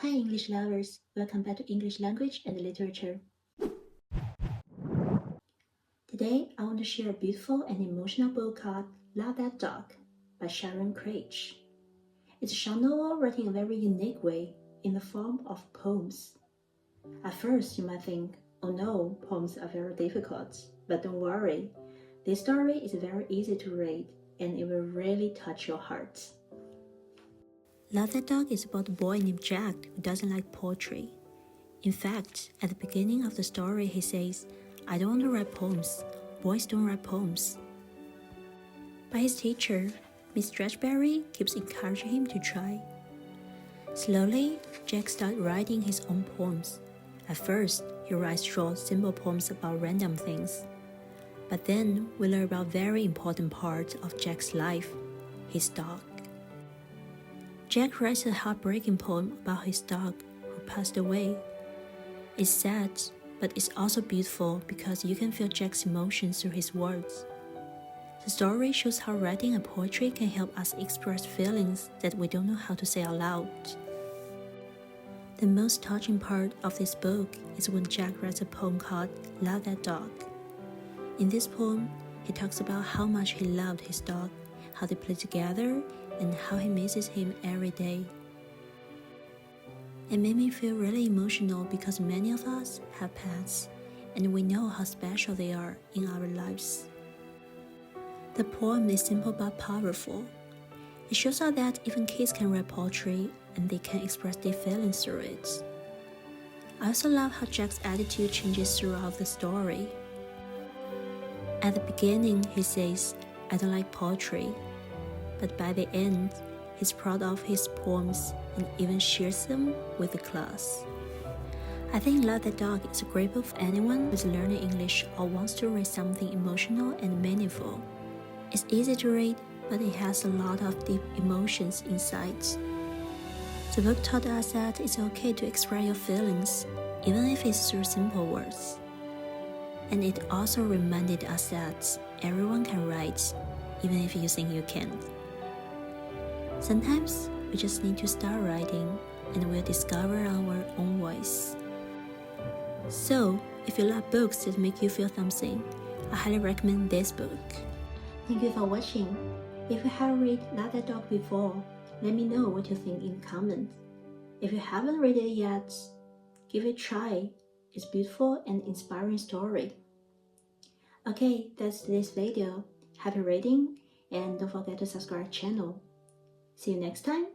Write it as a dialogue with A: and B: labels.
A: Hi English lovers, welcome back to English Language and Literature. Today, I want to share a beautiful and emotional book called Love That Dog by Sharon Creech. It's a short novel written in a very unique way in the form of poems. At first, you might think, oh no, poems are very difficult, but don't worry. This story is very easy to read and it will really touch your heart. Love That Dog is about a boy named Jack who doesn't like poetry. In fact, at the beginning of the story he says, I don't want to write poems. Boys don't write poems. But his teacher, Miss Stretchberry, keeps encouraging him to try. Slowly, Jack starts writing his own poems. At first, he writes short, simple poems about random things. But then we learn about a very important part of Jack's life, his dog. Jack writes a heartbreaking poem about his dog who passed away. It's sad, but it's also beautiful because you can feel Jack's emotions through his words. The story shows how writing a poetry can help us express feelings that we don't know how to say out loud. The most touching part of this book is when Jack writes a poem called Love That Dog. In this poem, he talks about how much he loved his dog, how they play together, and how he misses him every day. It made me feel really emotional because many of us have pets, and we know how special they are in our lives. The poem is simple but powerful. It shows us that even kids can write poetry and they can express their feelings through it. I also love how Jack's attitude changes throughout the story. At the beginning, he says, I don't like poetry. But by the end, he's proud of his poems and even shares them with the class. I think Love That Dog is a great book for anyone who's learning English or wants to read something emotional and meaningful. It's easy to read, but it has a lot of deep emotions inside. The book taught us that it's okay to express your feelings, even if it's through simple words. And it also reminded us that everyone can write, even if you think you can't. Sometimes we just need to start writing and we'll discover our own voice. So, if you love books that make you feel something, I highly recommend this book. Thank you for watching. If you have read Love That Dog before, let me know what you think in the comments. If you haven't read it yet, give it a try. It's a beautiful and inspiring story. Okay, that's today's video. Happy reading and don't forget to subscribe to our channel. See you next time.